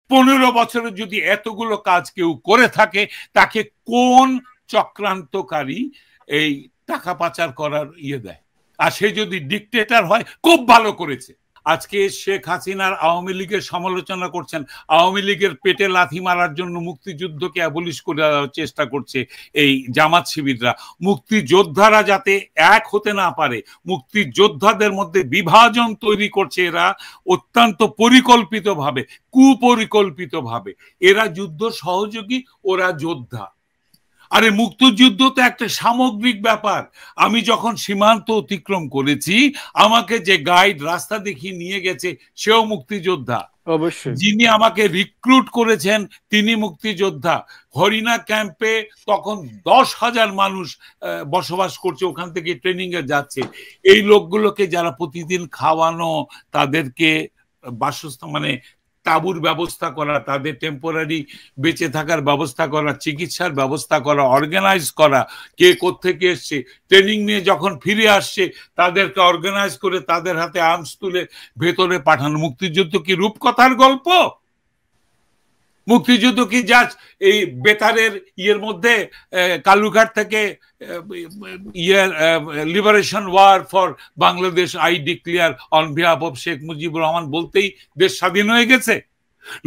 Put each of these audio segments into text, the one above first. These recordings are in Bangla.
15 বছরে যদি এতগুলো কাজ কেউ করে থাকে, তাকে কোন চক্রান্তকারী এই টাকা পাচার করার দেয়? আর সে যদি ডিকটেটর হয়, খুব ভালো করেছে। আজকে শেখ হাসিনার আওয়ামী লীগের সমালোচনা করছেন, আওয়ামী লীগের পেটে লাথি মারার জন্য মুক্তিযুদ্ধকে অ্যাবলিশ করে দেওয়ার চেষ্টা করছে এই জামাত শিবিররা। মুক্তিযোদ্ধারা যাতে এক হতে না পারে, মুক্তিযোদ্ধাদের মধ্যে বিভাজন তৈরি করছে এরা অত্যন্ত পরিকল্পিতভাবে, কুপরিকল্পিতভাবে। এরা যুদ্ধ সহযোগী, ওরা যোদ্ধা। আরে মুক্তিযুদ্ধ তো একটা সামগ্রিক ব্যাপার। আমি যখন সীমান্ত অতিক্রম করেছি, আমাকে যে গাইড রাস্তা দেখিয়ে নিয়ে গেছে সেও মুক্তিযোদ্ধা। অবশ্যই। যিনি আমাকে রিক্রুট করেছেন তিনি মুক্তিযোদ্ধা। হরিণা ক্যাম্পে তখন 10,000 মানুষ বসবাস করছে, ওখান থেকে ট্রেনিং এ যাচ্ছে। এই লোকগুলোকে যারা প্রতিদিন খাওয়ানো, তাদেরকে বাসস্থান মানে তাঁবুর ব্যবস্থা করা, তাদের টেম্পোরারি বেঁচে থাকার ব্যবস্থা করা, চিকিৎসার ব্যবস্থা করা, অর্গানাইজ করা, কে কোত্থেকে এসছে, ট্রেনিং নিয়ে যখন ফিরে আসছে তাদেরকে অর্গানাইজ করে তাদের হাতে আর্মস তুলে ভেতরে পাঠানো। মুক্তিযুদ্ধ কি রূপকথার গল্প? মুক্তিযুদ্ধ কি জাস্ট এই বেতারের মধ্যে কালুঘাট থেকে liberation war for Bangladesh I declare on behalf of Sheikh Mujibur Rahman বলতেই দেশ স্বাধীন হয়ে গেছে?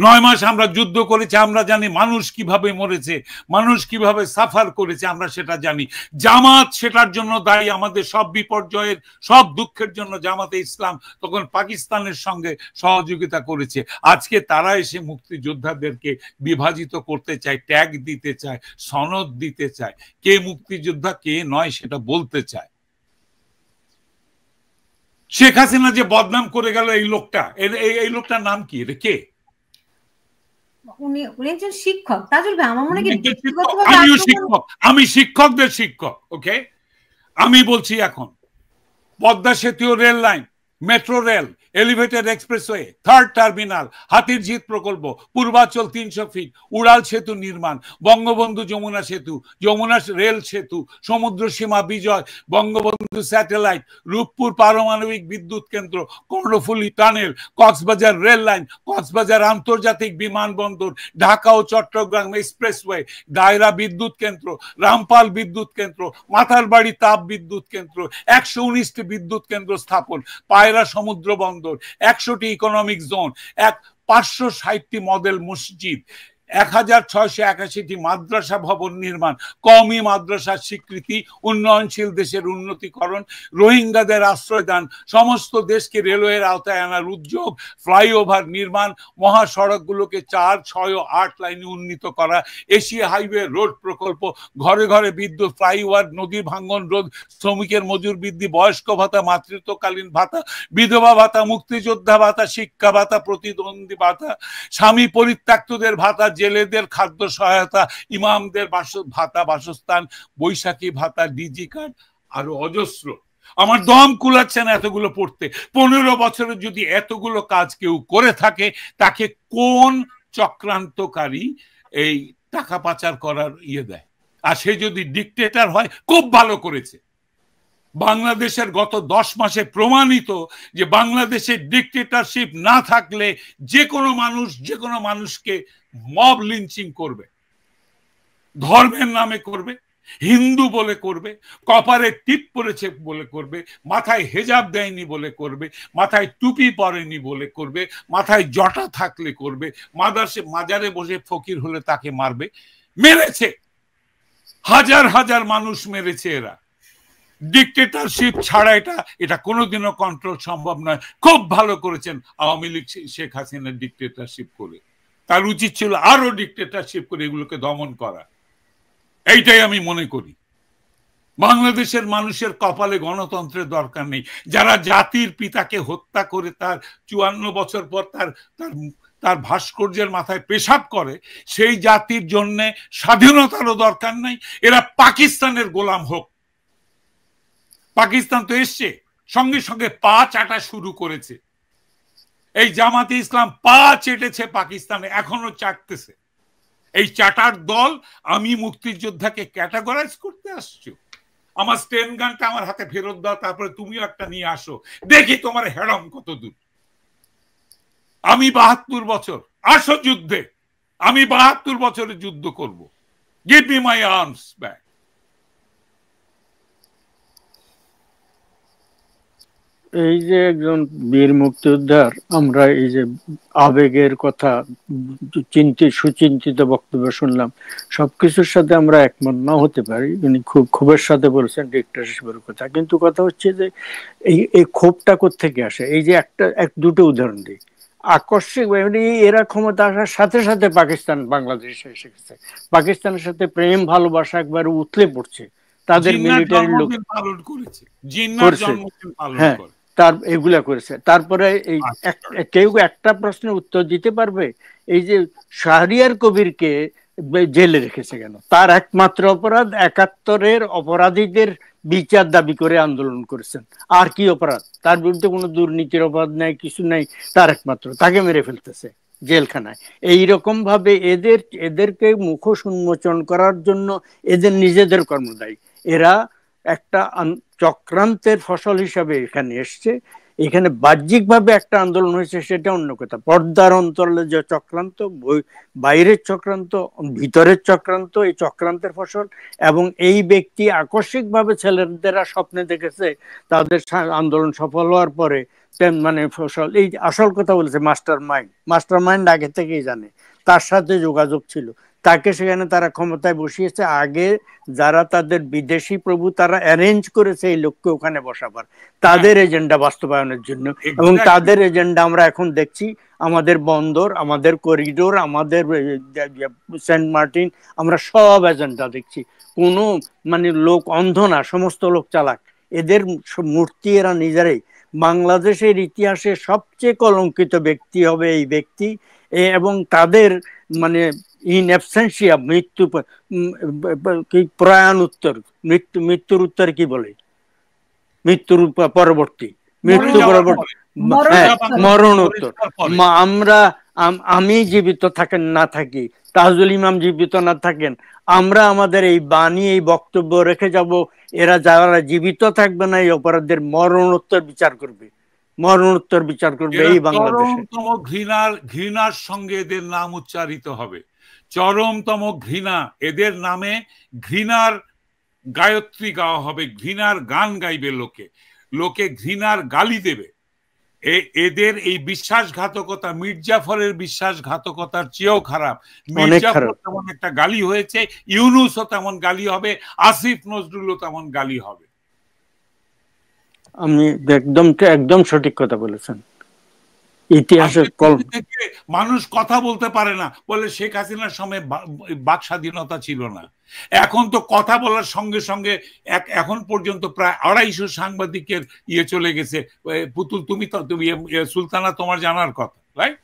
9 মাস আমরা যুদ্ধ করেছি, আমরা জানি মানুষ কিভাবে মরেছে, মানুষ কিভাবে সাফার করেছে, আমরা সেটা জানি। জামাত সেটার জন্য দায়ী। আমাদের সব বিপর্যয়ের, সব দুঃখের জন্য জামাতে ইসলাম তখন পাকিস্তানের সঙ্গে সহযোগিতা করেছে। আজকে তারা এসে মুক্তিযোদ্ধাদেরকে বিভাজিত করতে চায়, ট্যাগ দিতে চায়, সনদ দিতে চায়, কে মুক্তিযোদ্ধা কে নয় সেটা বলতে চায়। শেখ হাসিনা যে বদনাম করে গেল এই লোকটার নাম কি? এটা কে? উনি একজন শিক্ষক। তাজুল ভাই, আমার মনে হয় আমি শিক্ষকদের শিক্ষক। ওকে, আমি বলছি এখন পদ্মা সেতু, rail line, metro rail, elevated expressway, 3rd terminal, Hatirjheel প্রকল্প, পূর্বাচল 300 ফিট, উড়াল সেতু নির্মাণ, বঙ্গবন্ধু যমুনা সেতু, যমুনা রেল সেতু, সমুদ্র সীমা বিজয়, বঙ্গবন্ধু স্যাটেলাইট, রূপপুর পারমাণবিক বিদ্যুৎ কেন্দ্র, Karnaphuli tunnel, Cox's Bazar rail line, Cox's Bazar আন্তর্জাতিক বিমানবন্দর, ঢাকা ও চট্টগ্রাম এক্সপ্রেসওয়ে, দায়রা বিদ্যুৎ কেন্দ্র, রামপাল বিদ্যুৎ কেন্দ্র, মাথারবাড়ি তাপ বিদ্যুৎ কেন্দ্র, 119টি বিদ্যুৎ কেন্দ্র স্থাপন, পায়রা সমুদ্র বন্দর, 100টি ইকোনমিক জোন, 560টি মডেল মসজিদ, 1681টি মাদ্রাসা ভবন নির্মাণ, কওমি মাদ্রাসার স্বীকৃতি, উন্নয়নশীল দেশের উন্নতিকরণ, রোহিঙ্গাদের আশ্রয় দান, সমস্ত দেশকে রেলওয়ের আওতায় আনার উদ্যোগ, ফ্লাইওভার নির্মাণ, মহাসড়কগুলোকে 4, 6 ও 8 লাইনে উন্নীত করা, এশিয়া হাইওয়ে রোড প্রকল্প, ঘরে ঘরে বিদ্যুৎ, ফ্লাইওভার, নদী ভাঙ্গন রোধ, শ্রমিকের মজুর বৃদ্ধি, বয়স্ক ভাতা, মাতৃত্বকালীন ভাতা, বিধবা ভাতা, মুক্তিযোদ্ধা ভাতা, শিক্ষা ভাতা, প্রতিদ্বন্দ্বী ভাতা, স্বামী পরিত্যক্তদের ভাতা, জেলেদের খাদ্য সহায়তা, ইমামদের ভাতা, বাসস্থান, বৈশাখী ভাতা, ডিজি কার্ড, আরো অজস্র। আমার দম কুলাচ্ছে না এতগুলো পড়তে। 15 বছরে যদি এতগুলো কাজ কেউ করে থাকে, তাকে কোন চক্রান্তকারী এই টাকা পাচার করার দেয়? আর সে যদি ডিকটেটর হয়, খুব ভালো করেছে। বাংলাদেশের গত 10 মাসে প্রমাণিত যে বাংলাদেশের ডিকটেটরশিপ না থাকলে যে কোনো মানুষ যে কোনো মানুষকে মব লিঞ্চিং করবে, ধর্মের নামে করবে, হিন্দু বলে করবে, কপারে টিপ পরেছে বলে করবে, মাথায় হেজাব দেয়নি বলে করবে, মাথায় টুপি পরেনি বলে করবে, মাথায় জটা থাকলে করবে, মাজারে বসে ফকির হলে তাকে মারবে। মেরেছে, হাজার হাজার মানুষ মেরেছে এরা। ডিকটেটরশিপ ছাড়া এটা কোনোদিনও কন্ট্রোল সম্ভব নয়। খুব ভালো করেছেন আওয়ামী লীগ শেখ হাসিনার ডিকটেটরশিপ করে। তার উচিত ছিল আরো ডিকটেটরশিপ করে এগুলোকে দমন করা। এইটাই আমি মনে করি। বাংলাদেশের মানুষের কপালে গণতন্ত্রের দরকার নেই। যারা জাতির পিতাকে হত্যা করে তার 54 বছর পর তার ভাস্কর্যের মাথায় পেশাব করে, সেই জাতির জন্য স্বাধীনতারও দরকার নাই। এরা পাকিস্তানের গোলাম হোক। পাকিস্তান তো এসছে, সঙ্গে সঙ্গে পা চাটা শুরু করেছে। এই জামাতে ইসলাম পা চেটেছে পাকিস্তানে, এখনো চাটতেছে। এই চাটার দল আমি মুক্তিযোদ্ধাকে ক্যাটাগরাইজ করতে আসছো। আমার স্টেন গানটা আমার হাতে ফেরত দাও, তারপরে তুমিও একটা নিয়ে আসো, দেখি তোমার হেরম কত দূর। আমি 72 বছর আসো যুদ্ধে, আমি 72 বছরের যুদ্ধ করব, give me my arms back. এই যে একজন বীর মুক্তিযোদ্ধার আমরা এই যে আবেগের কথা, সুচিন্তিত বক্তব্য শুনলাম, সবকিছুর সাথে আমরা একমত না হতে পারি, উনি খুব ক্ষোভের সাথে বলেছেন ডিক্টেটরশিপের কথা, কিন্তু কথা হচ্ছে যে এই ক্ষোভটা কোত্থেকে আসে? এই যে দুটো উদাহরণ দিই, আকস্মিক এরা ক্ষমতা আসার সাথে সাথে পাকিস্তান বাংলাদেশে এসে গেছে, পাকিস্তানের সাথে প্রেম ভালোবাসা একবার উতলে পড়ছে, তাদের মিলিটারি লোক পালন করেছে, জিন্নার জন্মদিন পালন করে, তার এগুলা করেছে। তারপরে এই কেউ একটা প্রশ্নের উত্তর দিতে পারবে, এই যে শাহরিয়ার কবিরকে জেলে রেখেছে কেন? তার একমাত্র অপরাধ 71-এর অপরাধীদের বিচার দাবি করে আন্দোলন করেছেন, আর কি অপরাধ? তার বিরুদ্ধে কোনো দুর্নীতির অপরাধ নাই, কিছু নাই, তার একমাত্র তাকে মেরে ফেলতেছে জেলখানায়। এইরকম ভাবে এদেরকে মুখোশ উন্মোচন করার জন্য এদের নিজেদের কর্ম দায়ী। এরা একটা চক্রান্তের ফসল হিসাবে এখানে এসছে। এখানে বাহ্যিকভাবে একটা আন্দোলন হয়েছে সেটা অন্য কথা, পর্দার অন্তরালে যে চক্রান্ত, বাইরের চক্রান্ত, ভিতরের চক্রান্ত, এই চক্রান্তের ফসল। এবং এই ব্যক্তি আকস্মিকভাবে ছেলেদেরা স্বপ্নে দেখেছে তাদের আন্দোলন সফল হওয়ার পরে মানে ফসল। এই আসল কথা বলেছে মাস্টার মাইন্ড আগে থেকেই জানে, তার সাথে যোগাযোগ ছিল, তাকে সেখানে তারা ক্ষমতায় বসিয়েছে। আগে যারা তাদের বিদেশি প্রভু তারা অ্যারেঞ্জ করেছে এই লোককে ওখানে বসাবার, তাদের এজেন্ডা বাস্তবায়নের জন্য। এবং তাদের এজেন্ডা আমরা এখন দেখছি, আমাদের বন্দর, আমাদের করিডোর, আমাদের সেন্ট মার্টিন, আমরা সব এজেন্ডা দেখছি। কোনো মানে লোক অন্ধ না, সমস্ত লোক চালাক। এদের মূর্তি এরা নিজেরাই। বাংলাদেশের ইতিহাসে সবচেয়ে কলঙ্কিত ব্যক্তি হবে এই ব্যক্তি, এবং তাদের মানে ইন অ্যাবসেন্সিয়া মৃত্যু কি প্রয়াণ উত্তর, মৃত্যুর উত্তর কি বলে, মৃত্যুর পরবর্তী, মৃত্যু পরবর্তী মরণ উত্তর। আমি জীবিত থাকেন না থাকি, তাজুল ইমাম জীবিত না থাকেন, আমরা আমাদের এই বাণী, এই বক্তব্য রেখে যাব, এরা যারা জীবিত থাকবে না এই অপরাধের মরণোত্তর বিচার করবে, মরণোত্তর বিচার করবে এই বাংলাদেশে। চরমতম ঘৃণার সঙ্গে এদের নাম উচ্চারিত হবে, চরমতম ঘৃণা, এদের নামে ঘৃণার গায়ত্রী গাওয়া হবে, ঘৃণার গান গাইবে লোকে ঘৃণার গালি দেবে। এদের এই বিশ্বাসঘাতকতা মির্জাফরের বিশ্বাসঘাতকতার চেয়েও খারাপ। মির্জাফর তেমন একটা গালি হয়েছে, ইউনূসও তেমন গালি হবে, আসিফ নজরুলও তেমন গালি হবে। আমি একদম সঠিক কথা বলেছেন। ইতিহাসের মানুষ কথা বলতে পারে না বলে শেখ হাসিনার সময় বাক স্বাধীনতা ছিল না। এখন তো কথা বলার সঙ্গে সঙ্গে এখন পর্যন্ত প্রায় 250 সাংবাদিকের চলে গেছে। পুতুল তুমি সুলতানা, তোমার জানার কথা, রাইট?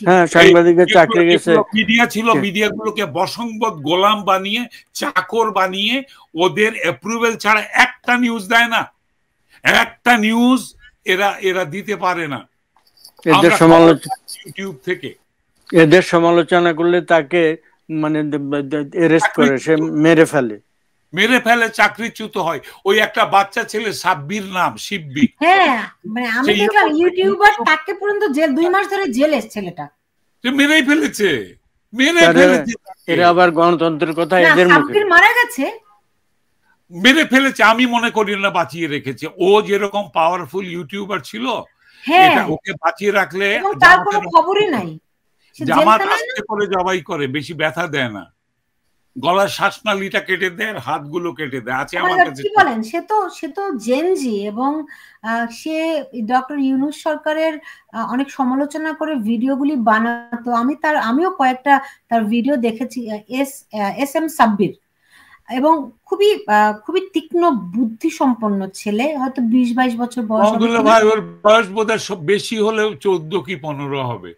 হ্যাঁ, সাংবাদিকের চাকরি গেছে। মিডিয়া ছিল, মিডিয়াগুলোকে বসংবদ গোলাম বানিয়ে, চাকর বানিয়ে, ওদের অ্যাপ্রুভেল ছাড়া একটা নিউজ দেয় না, একটা নিউজ এরা দিতে পারে না। এদের সমালোচনা করলে তাকে মানে অ্যারেস্ট করে, সে মেরে ফেলে, চাকরিচ্যুত হয়। ওই একটা বাচ্চা ছেলে সাব্বির, নাম শিব্বি, হ্যাঁ মানে আমি দেখলাম ইউটিউবার, তাকে পর্যন্ত জেল 2 মাস ধরে জেলে, ছেলেটা মেরেই ফেলেছে। এরা আবার গণতন্ত্রের কথা এদের মুখে, মারা গেছে, মেরে ফেলেছে। আমি মনে করি না বাঁচিয়ে রেখেছে। ও যেরকম পাওয়ারফুল ইউটিউবার ছিল, ওকে বাঁচিয়ে রাখলে তার কোনো খবরই নাই। জামাত আস্তে করে জবাই করে, বেশি ব্যথা দেয় না, গলার শ্বাসনালীটা কেটে দেয়, হাতগুলো কেটে দেয়। আছে আমার কাছে। কি বলেন, সে তো জেনজি, এবং সে ডক্টর ইউনূস সরকারের অনেক সমালোচনা করে ভিডিওগুলি বানাতো। আমিও কয়েকটা তার ভিডিও দেখেছি, এস এম সাব্বির, এবং খুবই তীক্ষ্ণ বুদ্ধি সম্পন্ন ছেলে, হয়তো 20-22 বছর বয়স। ভাই ওর বয়স বোধহয় বেশি হলেও 14 কি 15 হবে।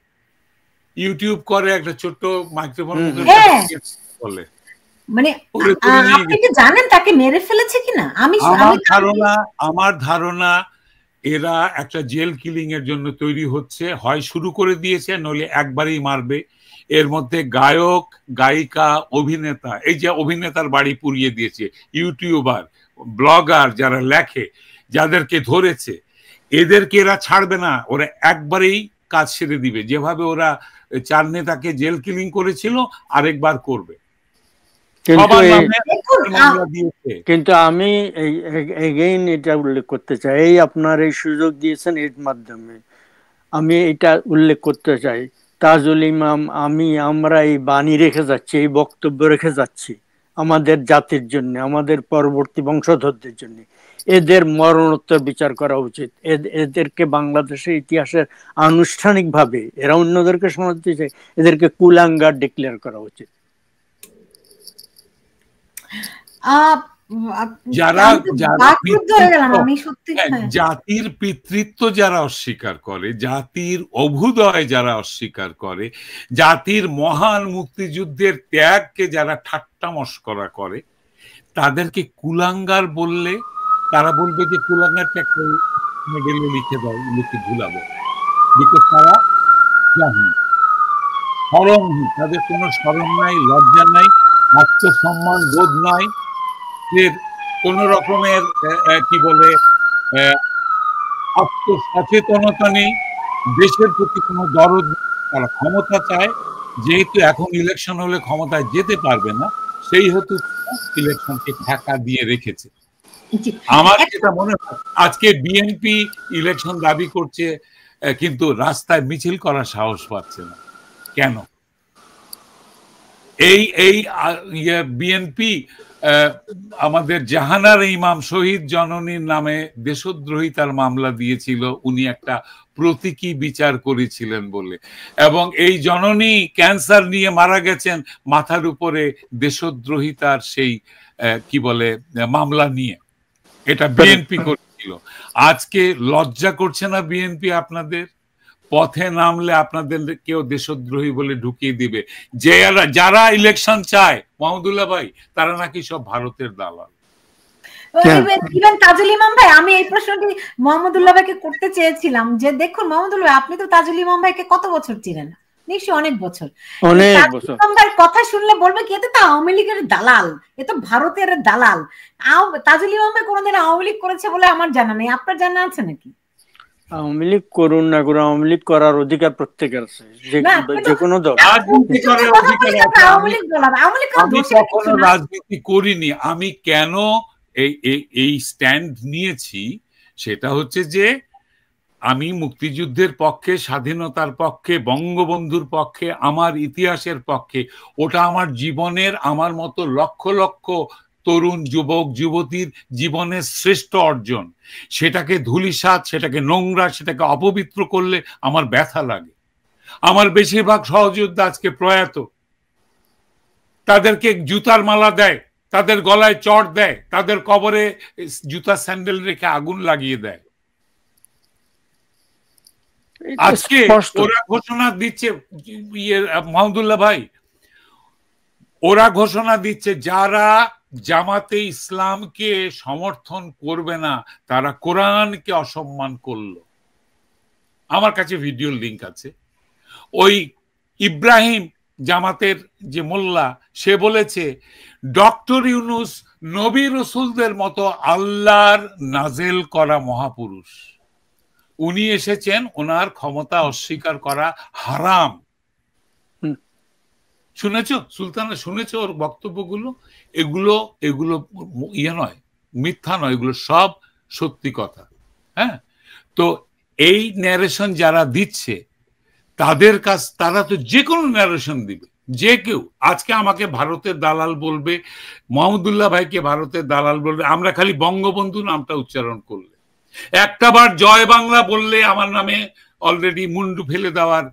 ইউটিউব করে, একটা ছোট্ট মাইক্রোফোন বলে। মানে আপনি কি জানেন তাকে মেরে ফেলেছে কিনা? আমার ধারণা এরা একটা জেল কিলিং এর জন্য তৈরি হচ্ছে, হয় শুরু করে দিয়েছে, নইলে একবারই মারবে। এর মধ্যে গায়ক, গায়িকা, অভিনেতা, এই যে অভিনেতার বাড়ি পুড়িয়ে দিয়েছে, ইউটিউবার, ব্লগার যারা লেখে, যাদেরকে ধরেছে, এদেরকে এরা ছাড়বে না। ওরা একবারেই কাজ সেরে দিবে, যেভাবে ওরা 4 নেতাকে জেল কিলিং করেছিল আরেকবার করবে। কিন্তু আমি এগেইন এটা উল্লেখ করতে চাই, এই আপনার এই সুযোগ দিয়েছেন এর মাধ্যমে আমি এটা উল্লেখ করতে চাই, তাজুল ইমাম আমরা এই বাণী রেখে যাচ্ছি, এই বক্তব্য রেখে যাচ্ছি আমাদের জাতির জন্য, আমাদের পরবর্তী বংশধরদের জন্য। এদের মরণোত্তর বিচার করা উচিত। এদেরকে বাংলাদেশের ইতিহাসের আনুষ্ঠানিকভাবে, এরা অন্যদেরকে শোনাতে চায়, এদেরকে কুলাঙ্গার ডিক্লেয়ার করা উচিত। জাতির পিতৃত্ব যারা অস্বীকার করে, জাতির অভ্যুদয় যারা অস্বীকার করে, জাতির মহান মুক্তিযুদ্ধের ত্যাগকে যারা ঠাট্টা মশকরা করে, তাদেরকে কুলাঙ্গার বললে তারা বলবে যে কুলাঙ্গারটা একটা মেডেলে লিখে দাও, লিখে ভুলাবো, বিকজ তারা জানি শরমহীন, তাদের কোনো শরম নাই, লজ্জা নাই, আত্মসম্মান বোধ নাই, কোন রকমের কি বলে আত্মসচেতনতা নেই, দেশের প্রতি কোনো দরদ। তারা ক্ষমতা চায়, যেহেতু এখন ইলেকশন হলে ক্ষমতায় যেতে পারবে না, সেই হেতু ইলেকশনকে ঢাকা দিয়ে রেখেছে। আমার যেটা মনে হয়, আজকে বিএনপি ইলেকশন দাবি করছে কিন্তু রাস্তায় মিছিল করার সাহস পাচ্ছে না কেন? এই বিএনপি আমাদের জাহানার ইমাম শহীদ জননীর নামে দেশদ্রোহিতার মামলা দিয়েছিল, উনি একটা প্রতীকী বিচার করেছিলেন বলে, এবং এই জননী ক্যান্সার নিয়ে মারা গেছেন মাথার উপরে দেশদ্রোহিতার সেই কি বলে মামলা নিয়ে, এটা বিএনপি করেছিল। আজকে লজ্জা করছে না বিএনপি আপনাদের? পথে নামলে আপনাদের কেউ দেশদ্রোহী বলে ঢুকিয়ে দিবে। যারা ইলেকশন চায় মাহমুদুল্লাহ ভাই, তারা নাকি সব ভারতের দালাল। তাজুল ইমাম ভাই, আমি এই প্রশ্নটি মোহাম্মদুল্লাহ ভাইকে করতে চেয়েছিলাম যে দেখুন মোহাম্মদুল্লাহ ভাই, আপনি তো তাজুল ইমাম ভাইকে কত বছর চিনেন? নিশ্চয়ই অনেক বছর। কথা শুনলে বলবে কি এতে তো আওয়ামী লীগের দালাল, এ তো ভারতের দালাল। তাজুল ইমাম ভাই কোনোদিন আওয়ামী লীগ করেছে বলে আমার জানা নেই, আপনার জানা আছে নাকি? আওয়ামী লীগ করুন না করুন, আওয়ামী লীগ করার অধিকার প্রত্যেকের আছে, যে কোনো দল। আমি কখনো রাজনীতি করিনি। আমি কেন এই স্ট্যান্ড নিয়েছি সেটা হচ্ছে যে আমি মুক্তিযুদ্ধের পক্ষে, স্বাধীনতার পক্ষে, বঙ্গবন্ধুর পক্ষে, আমার ইতিহাসের পক্ষে। ওটা আমার জীবনের, আমার মতো লক্ষ লক্ষ তরুণ যুবক যুবতীর জীবনের শ্রেষ্ঠ অর্জন। সেটাকে ধূলিসাৎ, সেটাকে নোংরা, সেটাকে অপবিত্র করলে আমার ব্যথা লাগে। আমার বেশিরভাগ সহযোদ্ধা আজকে প্রয়াত, তাদেরকে জুতার মালা দেয়, তাদের গলায় চড় দেয়, তাদের কবরে জুতা স্যান্ডেল রেখে আগুন লাগিয়ে দেয়। আজকে ওরা ঘোষণা দিচ্ছে, মাহমুদুল্লাহ ভাই, ওরা ঘোষণা দিচ্ছে যারা জামাতে ইসলামকে সমর্থন করবে না তারা কোরআনকে অসম্মান করলো। আমার কাছে ভিডিও লিংক আছে। ওই ইব্রাহিম জামাতের যে মোল্লা, সে বলেছে ডক্টর ইউনূস নবী রসুলদের মতো আল্লাহর নাজেল করা মহাপুরুষ, উনি এসেছেন, ওনার ক্ষমতা অস্বীকার করা হারাম। শুনেছো সুলতানা, শুনেছো ওর বক্তব্যগুলো? এগুলো নয়, মিথ্যা নয়, এগুলো সব সত্যি কথা। হ্যাঁ, তো এই ন্যারেশন যারা দিচ্ছে তারা তো যে কোনো ন্যারেশন দিবে, যে কেউ। আজকে আমাকে ভারতের দালাল বলবে, মাহমুদুল্লাহ ভাইকে ভারতের দালাল বলবে, আমরা খালি বঙ্গবন্ধু নামটা উচ্চারণ করলে, একটা বার জয় বাংলা বললে আমার নামে অলরেডি মুন্ডু ফেলে দেওয়ার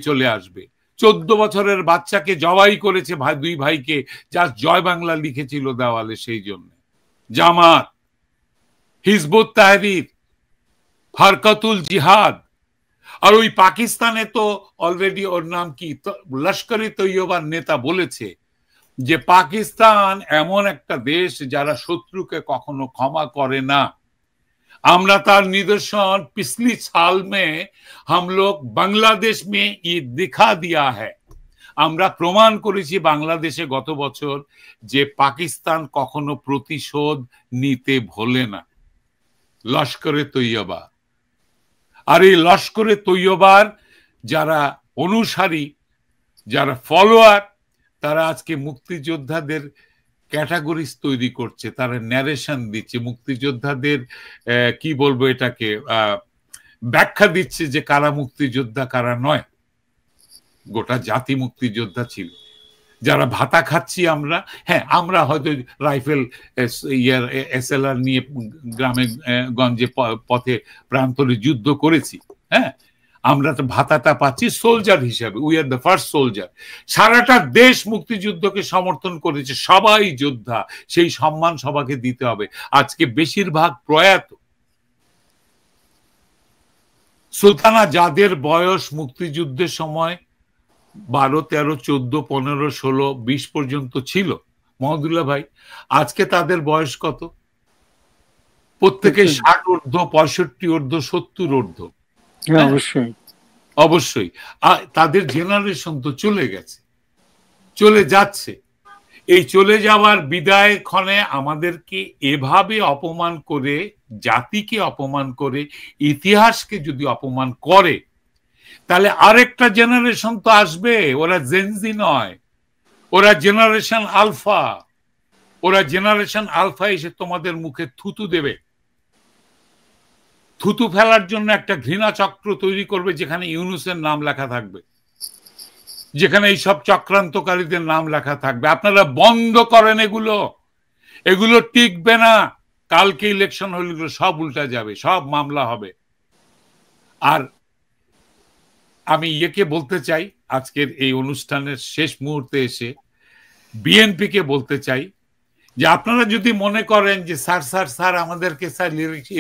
চলে আসবে। 14 বছরের বাচ্চাকে জবাই করেছে দুই ভাইকে, যা জয় বাংলা লিখেছিল দেওয়ালে। সেই জন্য জামাত, হিজবুত তাহরীর, হরকতুল জিহাদ, আর ওই পাকিস্তানে তো অলরেডি ওর নাম কি লস্করে তৈয়বার নেতা বলেছে যে পাকিস্তান এমন একটা দেশ যারা শত্রুকে কখনো ক্ষমা করে না। আমরা তার নিদর্শন पिछली साल में हम लोग बांग्लादेश में ये दिखा दिया है। আমরা প্রমাণ করেছি বাংলাদেশে গত বছর যে পাকিস্তান কখনো প্রতিশোধ নিতে ভোলে না। লস্করে তৈয়বা, আর এই লস্করে তৈয়বার যারা অনুসারী, যারা ফলোয়ার, তারা আজকে মুক্তিযোদ্ধাদের ক্যাটাগরিজ তৈরি করছে, তারা ন্যারেশন দিচ্ছে, মুক্তিযোদ্ধাদের কি বলবো এটাকে ব্যাখ্যা দিচ্ছে যে কারা মুক্তিযোদ্ধা কারা নয়। গোটা জাতি মুক্তিযোদ্ধা ছিল। যারা ভাতা খাচ্ছি আমরা, হ্যাঁ আমরা হয়তো রাইফেল SLR নিয়ে গ্রামে গঞ্জে পথে প্রান্তরে যুদ্ধ করেছি, হ্যাঁ আমরা তো ভাতাটা পাচ্ছি সোলজার হিসাবে, we are the first soldier. সারাটা দেশ মুক্তিযুদ্ধকে সমর্থন করেছে, সবাই যোদ্ধা, সেই সম্মান সবাইকে দিতে হবে। আজকে বেশিরভাগ প্রয়াত। সুলতানা, যাদের বয়স মুক্তিযুদ্ধের সময় 12, 13, 14, 15, 16, 20 পর্যন্ত ছিল মহদুল্লাহ ভাই, আজকে তাদের বয়স কত? প্রত্যেকে 60 ঊর্ধ্ব, 65 ঊর্ধ্ব, 70 ঊর্ধ্ব। অবশ্যই অবশ্যই তাদের জেনারেশন তো চলে গেছে, চলে যাচ্ছে। এই চলে যাওয়ার বিদায় ক্ষণে আমাদেরকে এভাবে অপমান করে, জাতিকে অপমান করে, ইতিহাসকে যদি অপমান করে, তাহলে আরেকটা জেনারেশন তো আসবে। ওরা জেনজি নয়, ওরা জেনারেশন আলফা। ওরা জেনারেশন আলফা এসে তোমাদের মুখে থুতু দেবে, থুতু ফেলার জন্য একটা ঘৃণা চক্র তৈরি করবে, যেখানে ইউনূসের নাম লেখা থাকবে, যেখানে এইসব চক্রান্তকারীদের নাম লেখা থাকবে। আপনারা বন্ধ করেন এগুলো, এগুলো টিকবে না। কালকে ইলেকশন হলে সব উল্টা যাবে, সব মামলা হবে। আর আমি ইয়েকে বলতে চাই, আজকের এই অনুষ্ঠানের শেষ মুহূর্তে এসে বিএনপিকে বলতে চাই যে আপনারা যদি মনে করেন যে স্যার স্যার স্যার আমাদেরকে স্যার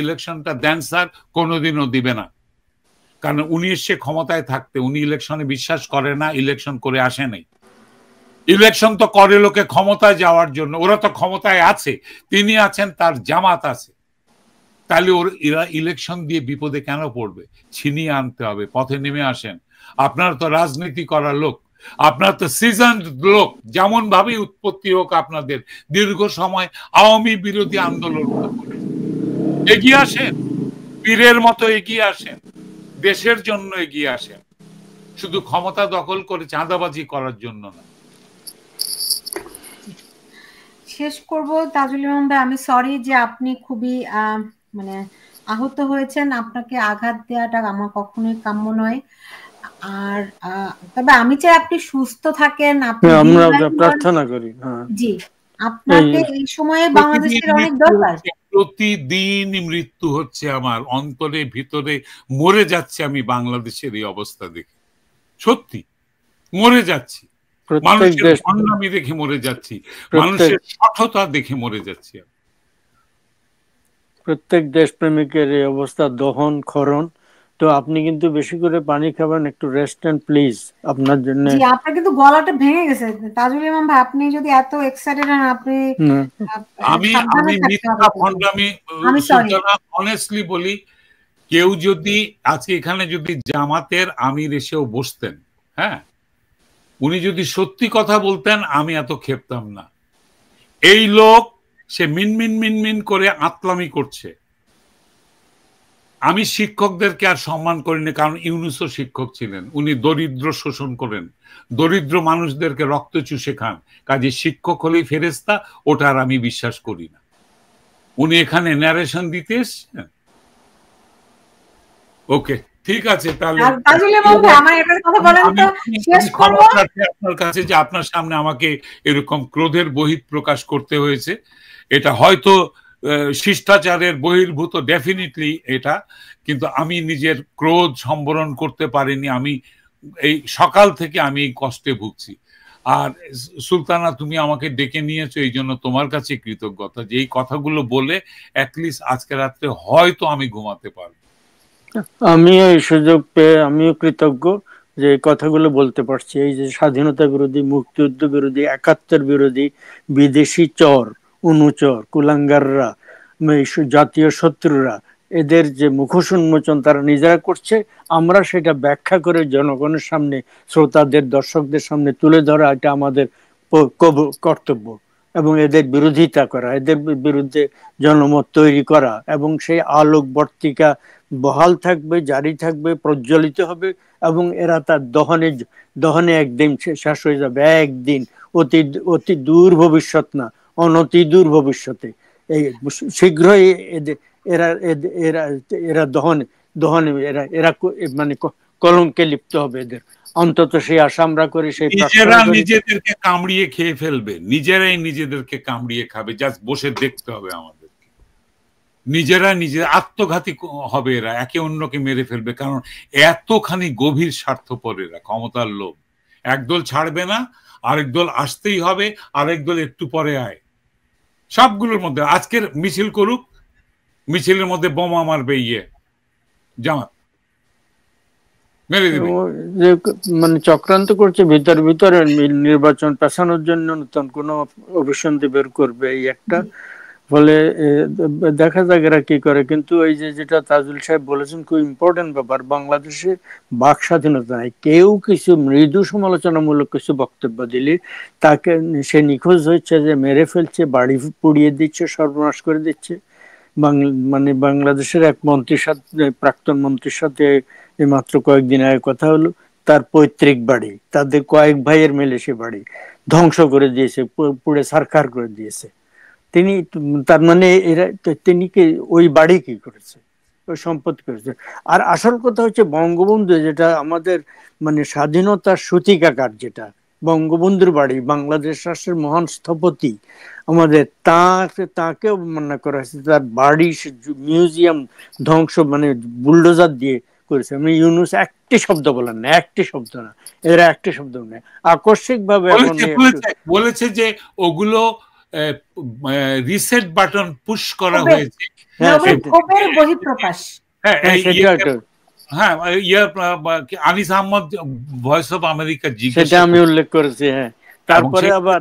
ইলেকশনটা দেন, স্যার কোনোদিনও দিবে না। কারণ উনি এসে ক্ষমতায় থাকতে, উনি ইলেকশনে বিশ্বাস করে না, ইলেকশন করে আসে নাই। ইলেকশন তো করে লোকে ক্ষমতায় যাওয়ার জন্য। ওরা তো ক্ষমতায় আছে, তিনি আছেন, তার জামাত আছে। তাহলে এরা ইলেকশন দিয়ে বিপদে কেন পড়বে? ছিনিয়ে আনতে হবে, পথে নেমে আসেন। আপনারা তো রাজনীতি করার লোক, আপনার তো সিজন লোক, যেমন ভাবে উৎপত্তি হোক আপনাদের, দীর্ঘ সময় আওয়ামী বিরোধী আন্দোলন এগিয়ে আসেন, পীরের মতো এগিয়ে আসেন, দেশের জন্য এগিয়ে আসেন, শুধু ক্ষমতা দখল করে চাঁদাবাজি করার জন্য না। শেষ করব তাজুল ইমাম ভাই, আমি সরি যে আপনি খুবই মানে আহত হয়েছেন। আপনাকে আঘাত দেওয়াটা আমার কখনোই কাম্য নয়। আর তবে আমি চাই আপনি সুস্থ থাকেন, আপনি আমরা প্রার্থনা করি। জি, আপনাকে এই সময়ে বাংলাদেশের অনেক দরকার। প্রতিদিন মৃত্যু হচ্ছে, আমার অন্তরে ভিতরে মরে যাচ্ছে আমি বাংলাদেশের এই অবস্থা দেখে। সত্যি মরে যাচ্ছি, মানুষের ভণ্ডামি দেখে মরে যাচ্ছি, মানুষের সঠতা দেখে মরে যাচ্ছি। প্রত্যেক দেশপ্রেমিকের এই অবস্থা, দহন খরণ। তো আপনি কিন্তু বেশি করে পানি খাবেন, একটু রেস্ট নেন প্লিজ, আপনার জন্য। জি, আপনার কিন্তু গলাটা ভেঙে গেছে তাজুল ইমাম ভাই, আপনি যদি এত এক্সাইটেড হন, আপনি আমি মিথ্যা ভণ্ডামি অনেস্টলি বলি, কেউ যদি আজকে এখানে যদি জামাতের আমির এসেও বসতেন, হ্যাঁ, উনি যদি সত্যি কথা বলতেন, আমি এত খেপতাম না। এই লোক সে মিনমিন মিনমিন করে আতলামি করছে। আমি শিক্ষকদেরকে আর সম্মান করিনি, কারণ ইউনূসও শিক্ষক ছিলেন। উনি দরিদ্র শোষণ করেন, দরিদ্র মানুষদেরকে রক্ত চুষে খান। কাজে শিক্ষক হলেই ফেরেশতা, ওটা আর আমি বিশ্বাস করি না। উনি এখানে ন্যারেশন দিতে এসেছেন। ওকে, ঠিক আছে, তাহলে আপনার কাছে যে আপনার সামনে আমাকে এরকম ক্রোধের বহিঃপ্রকাশ করতে হয়েছে, এটা হয়তো শিষ্টাচারের বহির্ভূত, ডেফিনিটলি এটা, কিন্তু আমি নিজের ক্রোধ সম্বরণ করতে পারিনি। আমি এই সকাল থেকে আমি এই কষ্টে ভুগছি। আর সুলতানা, তুমি আমাকে ডেকে নিয়েছো, এই জন্য তোমার কাছে কৃতজ্ঞতা, যে এই কথাগুলো বলে অ্যাটলিস্ট আজকে রাত্রে হয়তো আমি ঘুমাতে পারবো। আমিও এই সুযোগ পেয়ে আমিও কৃতজ্ঞ যে কথাগুলো বলতে পারছি। এই যে স্বাধীনতা বিরোধী, মুক্তিযুদ্ধ বিরোধী, ৭১ বিরোধী, বিদেশি চর, অনুচর, কুলাঙ্গাররা, জাতীয় শত্রুরা, এদের যে মুখোশ উন্মোচন তারা নিজেরা করছে, আমরা সেটা ব্যাখ্যা করে জনগণের সামনে, শ্রোতাদের, দর্শকদের সামনে তুলে ধরা, এটা আমাদের কর্তব্য। এবং এদের বিরোধিতা করা, এদের বিরুদ্ধে জনমত তৈরি করা, এবং সেই আলোকবর্তিকা বহাল থাকবে, জারি থাকবে, প্রজ্বলিত হবে, এবং এরা তার দহনে একদিন শেষ হয়ে যাবে, একদিন, অতি অতি দূর ভবিষ্যৎ না, অনতি দূর ভবিষ্যতে, এই শীঘ্রই এরা এরা এরা দহনে দহনে এরা এরা মানে কলঙ্কে লিপ্ত হবে এদের। অন্তত সেই আশা আমরা করি, সেই নিজেরা নিজেদেরকে কামড়িয়ে খেয়ে ফেলবে, নিজেরাই নিজেদেরকে কামড়িয়ে খাবে, জাস্ট বসে দেখতে হবে আমাদের। নিজেরা নিজের আত্মঘাতী হবে এরা, একে অন্যকে মেরে ফেলবে, কারণ এতখানি গভীর স্বার্থপর এরা, ক্ষমতার লোভ। একদল ছাড়বে না, আরেক দল আসতেই হবে, আরেক দল একটু পরে আয়। সবগুলোর মধ্যে আজকের মিছিল করুক, মিছিলের মধ্যে বোমা মারবে জামাত, মেরে দিবে। মানে চক্রান্ত করছে ভিতরে নির্বাচন পেছানোর জন্য, নতুন কোন অভিসন্ধি বের করবে এই একটা। ফলে দেখা যাক এরা কি করে। কিন্তু এই যেটা তাজুল সাহেব বলেছেন, খুব ইম্পর্টেন্ট ব্যাপার, বাংলাদেশে বাক স্বাধীনতা নাই। কেউ কিছু মৃদু সমালোচনামূলক কিছু বক্তব্য দিলে তাকে সে নিখোঁজ হচ্ছে, যে মেরে ফেলছে, বাড়ি পুড়িয়ে দিচ্ছে, সর্বনাশ করে দিচ্ছে। মানে বাংলাদেশের এক মন্ত্রীর সাথে, প্রাক্তন মন্ত্রীর সাথে মাত্র কয়েকদিন আগে কথা হলো, তার পৈতৃক বাড়ি, তাদের কয়েক ভাইয়ের মিলে সে বাড়ি ধ্বংস করে দিয়েছে, পুড়ে ছারখার করে দিয়েছে। তিনি, তার মানে এরা, তিনি কি ওই বাড়ি কি করেছে, ওই সম্পত্তি করেছে। আর আসল কথা হচ্ছে বঙ্গবন্ধু, যেটা আমাদের মানে স্বাধীনতার সূতিকাগার, যেটা বঙ্গবন্ধুর বাড়ি, বাংলাদেশ রাষ্ট্রের মহান স্থপতি আমাদের, তাকে অবমাননা করা হয়েছে, তার বাড়ি মিউজিয়াম ধ্বংস মানে বুলডোজার দিয়ে করেছে। আমি ইউনুস একটি শব্দ বলেন না, একটি শব্দ না, এরা একটি শব্দ না, আকস্মিক ভাবে বলেছে যে ওগুলো রিসেট বাটন পুশ করা হয়েছে। হ্যাঁ, Anis Ahmed voice of America জিজ্ঞাসা, আমি উল্লেখ করেছি। হ্যাঁ, তারপরে আবার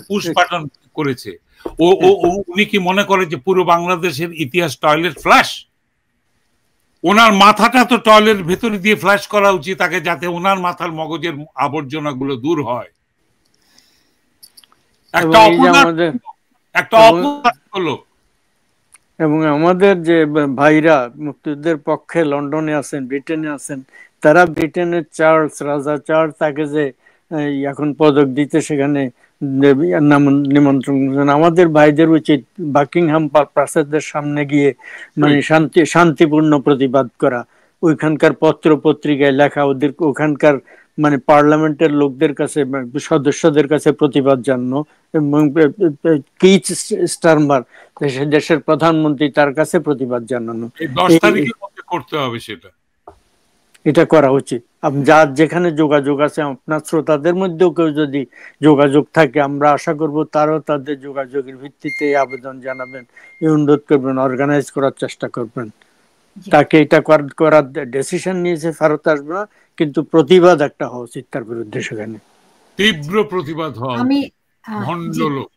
পুশ বাটন করেছে। উনি কি মনে করে যে পুরো বাংলাদেশের ইতিহাস টয়লেট ফ্ল্যাশ? ওনার মাথাটা তো টয়লেট ভেতরে দিয়ে ফ্ল্যাশ করা উচিত তাকে, যাতে ওনার মাথার মগজের আবর্জনা গুলো দূর হয়। এবং আমাদের যে ভাইরা মুক্তিযুদ্ধের পক্ষে লন্ডনে আছেন, ব্রিটেনে আছেন, তারা ব্রিটেনের রাজা চার্লস তাকে যে এখন পদক দিতে সেখানে নিমন্ত্রণ, আমাদের ভাইদের উচিত বাকিংহাম প্রাসাদের সামনে গিয়ে মানে শান্তিপূর্ণ প্রতিবাদ করা, ওইখানকার পত্র পত্রিকায় লেখা, ওদের ওখানকার মানে পার্লামেন্টের লোকদের কাছে, সদস্যদের কাছে প্রতিবাদ জানানো, এবং কিথ স্টারমার দেশের প্রধানমন্ত্রী, তার কাছে প্রতিবাদ জানানো। 10 তারিখের মধ্যে করতে হবে সেটা, এটা করা উচিত। যার যেখানে যোগাযোগ আছে, আপনার শ্রোতাদের মধ্যেও কেউ যদি যোগাযোগ থাকে, আমরা আশা করব তারও তাদের যোগাযোগের ভিত্তিতে আবেদন জানাবেন, অনুরোধ করবেন, অর্গানাইজ করার চেষ্টা করবেন। তাকে এটা করার ডিসিশন নিয়েছে, ফেরত আসবে না, কিন্তু প্রতিবাদ একটা হওয়া উচিত তার বিরুদ্ধে, সেখানে তীব্র প্রতিবাদ হওয়া। আমি ভণ্ড লোক